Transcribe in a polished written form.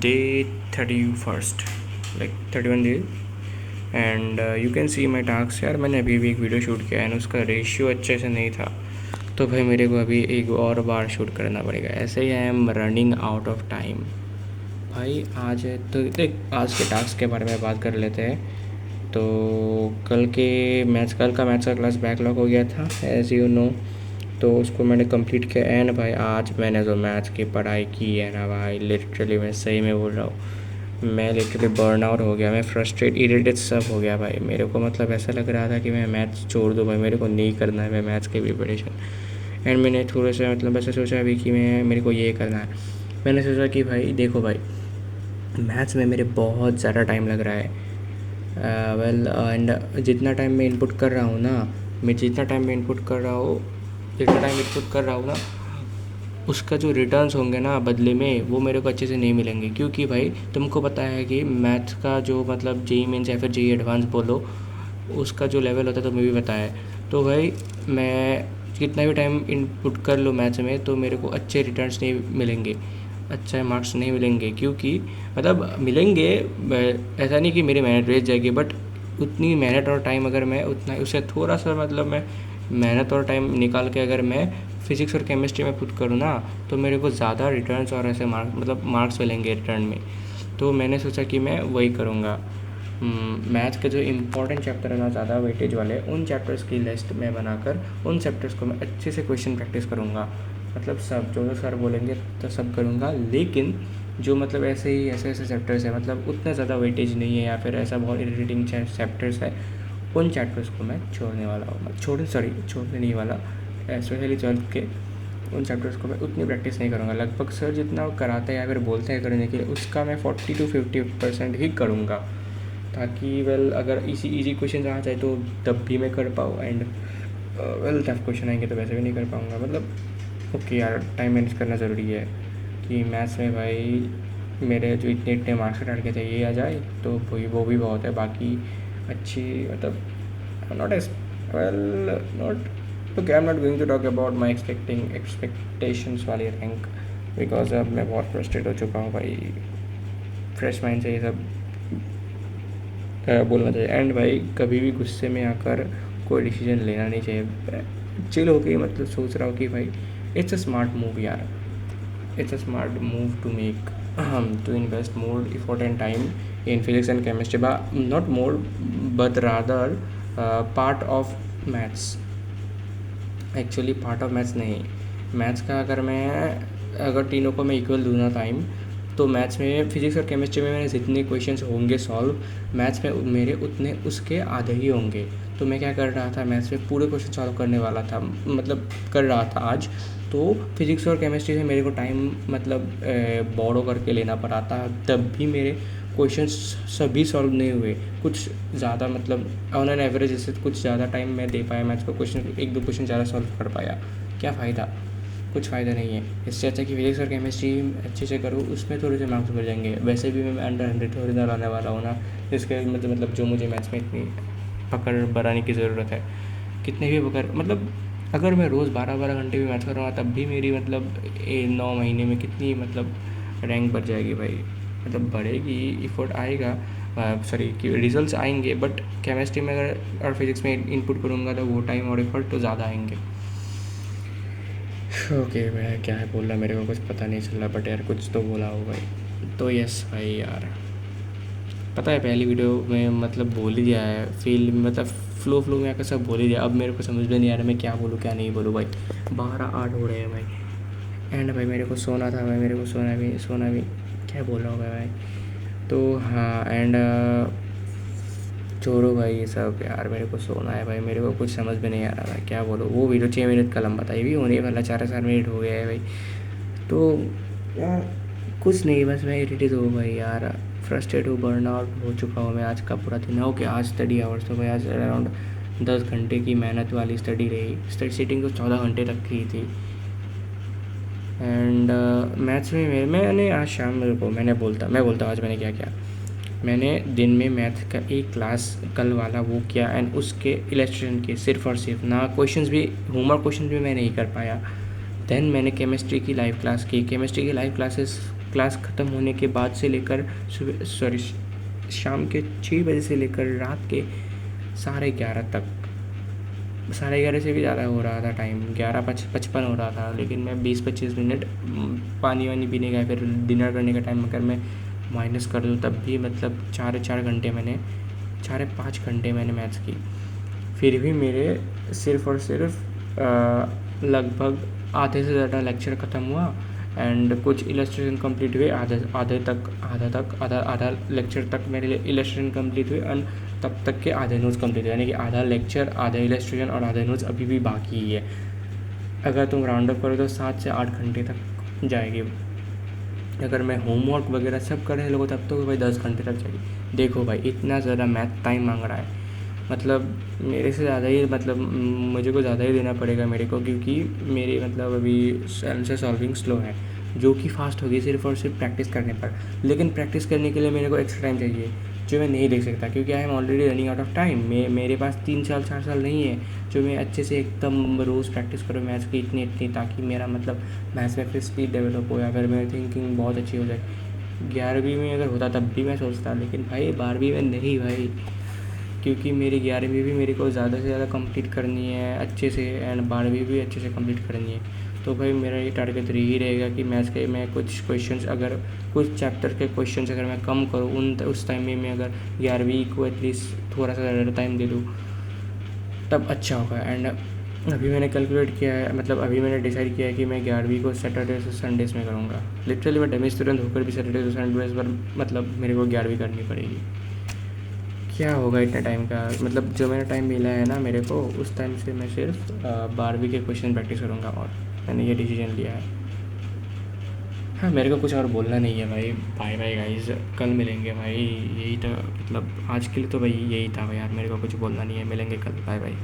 day 31st, like 31 days. And you can see my task. यार मैंने अभी भी एक वीडियो शूट किया एंड उसका रेशियो अच्छे से नहीं था, तो भाई मेरे को अभी एक और बार शूट करना पड़ेगा। ऐसे ही I am running out of time भाई। आज है तो देख, आज के टास्क के बारे में बात कर लेते हैं। तो कल का मैथ्स का क्लास बैकलॉग हो गया था एज़ यू नो, तो उसको मैंने कंप्लीट किया। एंड भाई आज मैंने जो मैथ्स की पढ़ाई की है ना भाई, लिटरली मैं सही में बोल रहा हूँ, मैं लिटरली बर्न आउट हो गया, मैं फ्रस्ट्रेट इरिटेट सब हो गया भाई। मेरे को मतलब ऐसा लग रहा था कि मैं मैथ्स छोड़ दूँ भाई, मेरे को नहीं करना है मैं मैथ्स की प्रिपरेशन। एंड मैंने थोड़ा सा मतलब ऐसा सोचा अभी कि मेरे को ये करना है। मैंने सोचा कि भाई देखो भाई, मैथ्स में मेरे बहुत ज़्यादा टाइम लग रहा है। एंड जितना टाइम मैं इनपुट कर रहा हूँ ना, जितना टाइम इनपुट कर रहा हूँ ना, उसका जो रिटर्न्स होंगे ना बदले में, वो मेरे को अच्छे से नहीं मिलेंगे। क्योंकि भाई तुमको पता है कि मैथ्स का जो मतलब जेई मेंस या फिर जेई एडवांस बोलो, उसका जो लेवल होता है तो मुझे भी पता है। तो भाई मैं कितना भी टाइम इनपुट कर लूँ मैथ्स में, तो मेरे को अच्छे रिटर्न्स नहीं मिलेंगे, अच्छे मार्क्स नहीं मिलेंगे। क्योंकि मतलब मिलेंगे, ऐसा नहीं कि मेरी मेहनत वेस्ट जाएगी, बट उतनी मेहनत और टाइम अगर मैं उतना उससे थोड़ा सा मतलब मैं मेहनत और टाइम निकाल के अगर मैं फिज़िक्स और केमिस्ट्री में पुट करूँ ना, तो मेरे को ज़्यादा रिटर्न्स और ऐसे मार्क्स मिलेंगे रिटर्न में। तो मैंने सोचा कि मैं वही करूँगा। मैथ्स के जो इम्पोर्टेंट चैप्टर है ना, ज़्यादा वेटेज वाले, उन चैप्टर्स की लिस्ट में बनाकर उन चैप्टर्स को मैं अच्छे से क्वेश्चन प्रैक्टिस करूँगा। मतलब सब जो सर बोलेंगे तो सब करूँगा, लेकिन जो मतलब ऐसे चैप्टर्स है, मतलब उतना ज़्यादा वेटेज नहीं है या फिर ऐसा बहुत इरिटेटिंग चैप्टर्स है, उन चैप्टर्स को मैं छोड़ने नहीं वाला। स्पेशली 12th के उन चैप्टर्स को मैं उतनी प्रैक्टिस नहीं करूँगा। लगभग सर जितना कराते हैं या फिर बोलते हैं करने के लिए, उसका मैं 40 to 50% ही करूँगा, ताकि अगर इजी क्वेश्चन आ जाए तो तब भी मैं कर पाऊँ। एंड टफ क्वेश्चन आएंगे तो वैसे भी नहीं कर पाऊँगा। मतलब ओके यार, टाइम मैनेज करना ज़रूरी है कि मैथ्स में भाई मेरे जो इतने मार्क्स टारगेट थे ये आ जाए तो वो भी बहुत है। बाकी अच्छी मतलब not as well not okay, I am not going to talk about my expectations वाली रैंक, बिकॉज अब मैं बहुत फ्रस्ट्रेट हो चुका हूँ भाई। फ्रेश माइंड से ये सब बोलना चाहिए। एंड भाई कभी भी गुस्से में आकर कोई डिसीजन लेना नहीं चाहिए। चिल होके मतलब सोच रहा हूँ कि भाई इट्स अ स्मार्ट मूव यार, it's a smart move to make to invest more effort and time in physics and chemistry, but not more but rather part of maths। Actually part of maths नहीं, maths का अगर तीनों को मैं equal दूँ ना time, तो maths में फिजिक्स और केमिस्ट्री में मेरे जितने क्वेश्चंस होंगे सॉल्व, मैथ्स में मेरे उतने उसके आधे ही होंगे। तो मैं क्या कर रहा था, मैथ्स में पूरे क्वेश्चन सॉल्व करने वाला था, मतलब कर रहा था आज। तो फिजिक्स और केमिस्ट्री से मेरे को टाइम मतलब बोरो करके लेना पड़ा था, तब भी मेरे क्वेश्चंस सभी सॉल्व नहीं हुए। कुछ ज़्यादा मतलब ऑन एन एवरेज जैसे कुछ ज़्यादा टाइम मैं दे पाया मैथ्स को, क्वेश्चन एक दो क्वेश्चन ज़्यादा सॉल्व कर पाया। क्या फ़ायदा, कुछ फ़ायदा नहीं है। इससे अच्छा कि फिजिक्स और केमिस्ट्री अच्छे से करूँ, उसमें थोड़े से मार्क्स मिल जाएंगे। वैसे भी मैं अंडर 100 थोड़ी ना लाने वाला हूँ ना, जिसके मतलब जो मुझे मैथ्स में इतनी पकड़ बनाने की ज़रूरत है। कितने भी पकड़ मतलब अगर मैं रोज़ 12-12 घंटे भी मैथ्स कर रहा हूँ, तब भी मेरी मतलब 9 महीने में कितनी मतलब रैंक बढ़ जाएगी भाई। मतलब बढ़ेगी, इफ़ोर्ट आएगा, सॉरी कि रिजल्ट्स आएंगे, बट केमिस्ट्री में अगर और फिजिक्स में इनपुट करूँगा तो वो टाइम और एफर्ट तो ज़्यादा आएंगे। ओके मैं क्या है बोल रहा, मेरे को कुछ पता नहीं चल रहा, बट यार कुछ तो बोला हो भाई। तो यस भाई यार, पता है पहली वीडियो में मतलब बोल ही दिया है, फील मतलब फ्लो में आकर सब बोल ही दिया। अब मेरे को समझ में नहीं आ रहा मैं क्या बोलूँ क्या नहीं बोलूँ भाई। 12-8 हो रहे हैं भाई। एंड भाई मेरे को सोना था भाई, मेरे को सोना भी क्या बोल रहा हूँ भाई। तो हाँ, एंड छोड़ो भाई ये सब यार, मेरे को सोना है भाई। मेरे को कुछ समझ में नहीं आ रहा था क्या बोलो। वो वीडियो 6 मिनट का लंबा था, ये भी होने वाला 4-4 मिनट हो गया है भाई। तो यार कुछ नहीं, बस मैं इरिटेट हूँ भाई यार, फ्रस्ट्रेट हूँ, बर्नआउट हो चुका हूँ मैं। आज का पूरा दिन ओके, आज स्टडी आवर्स तो भाई आज अराउंड 10 घंटे की मेहनत वाली स्टडी रही। सीटिंग तो 14 घंटे तक की थी। एंड मैथ्स में मैंने आज शाम मेरे को मैं बोलता आज मैंने क्या किया। मैंने दिन में मैथ का एक क्लास कल वाला वो किया, एंड उसके इलस्ट्रेशन के सिर्फ और सिर्फ ना, क्वेश्चंस भी होमवर्क क्वेश्चन भी मैं नहीं कर पाया। देन मैंने केमिस्ट्री की लाइव क्लास की। केमिस्ट्री की लाइव क्लासेस क्लास ख़त्म होने के बाद से लेकर सुबह शाम के 6 बजे से लेकर रात के 11:30 तक, 11:30 से भी ज़्यादा हो रहा था टाइम, 11:55 हो रहा था, लेकिन मैं 20-25 मिनट पानी वानी पीने गया, फिर डिनर करने का टाइम अगर मैं माइनस कर दूँ तब भी मतलब 4 घंटे मैंने 4-5 घंटे मैंने मैथ्स की। फिर भी मेरे सिर्फ़ और सिर्फ लगभग आधे से ज़्यादा लेक्चर ख़त्म हुआ एंड कुछ इलस्ट्रेशन कंप्लीट हुए, आधा लेक्चर तक मेरे इलस्ट्रेशन कंप्लीट हुए एंड तब तक के आधे नोट्स कंप्लीट हुए, यानी कि आधा लेक्चर, आधा इलस्ट्रेशन और आधे नोट्स अभी भी बाकी ही है। अगर तुम राउंड अप करो तो 7 से 8 घंटे तक जाएगी। अगर मैं होमवर्क वगैरह सब करने लगूँ तब तो भाई 10 घंटे तक जाएगी। देखो भाई इतना ज़्यादा मैथ टाइम मांग रहा है, मतलब मेरे से ज़्यादा ही, मतलब मुझे को ज़्यादा ही देना पड़ेगा मेरे को, क्योंकि मेरी मतलब अभी आंसर सॉल्विंग स्लो है, जो कि फास्ट होगी सिर्फ और सिर्फ प्रैक्टिस करने पर। लेकिन प्रैक्टिस करने के लिए मेरे को एक्स्ट्रा टाइम चाहिए, जो मैं नहीं देख सकता, क्योंकि I am already running out of time. मेरे पास 3 साल 4 साल नहीं है जो मैं अच्छे से एकदम रोज़ प्रैक्टिस करूँ मैथ्स की इतनी, ताकि मेरा मतलब मैथ्स में फिर स्पीड डेवलप हो या फिर मेरी थिंकिंग बहुत अच्छी हो जाए। 11वीं में अगर होता तब भी मैं सोचता, लेकिन भाई 12वीं में नहीं भाई, क्योंकि मेरी 11वीं भी मेरे को ज़्यादा से ज़्यादा कंप्लीट करनी है अच्छे से एंड 12वीं भी अच्छे से कंप्लीट करनी है। तो भाई मेरा ये टारगेट यही रहेगा कि मैथ्स के मैं कुछ क्वेश्चंस, अगर कुछ चैप्टर के क्वेश्चंस अगर मैं कम करूँ उस टाइम में मैं अगर 11वीं को एटलीस्ट थोड़ा सा ज़्यादा टाइम दे दूँ तब अच्छा होगा। एंड अभी मैंने कैलकुलेट किया है, मतलब अभी मैंने डिसाइड किया है कि मैं 11वीं को सैटरडे से संडेज़ में करूँगा। लिटरली मैं डेमी स्टूडेंट होकर भी सैटरडे से संडेज़ पर मतलब मेरे को 11वीं करनी पड़ेगी। क्या होगा इतने टाइम का, मतलब जो मेरा टाइम मिला है ना मेरे को, उस टाइम से मैं सिर्फ 12वीं के क्वेश्चन प्रैक्टिस करूँगा और मैंने ये डिसीजन लिया है। हाँ, मेरे को कुछ और बोलना नहीं है भाई। बाय बाय गाइस, कल मिलेंगे भाई। यही था, मतलब आज के लिए तो भाई यही था भाई यार, मेरे को कुछ बोलना नहीं है। मिलेंगे कल, बाय बाय।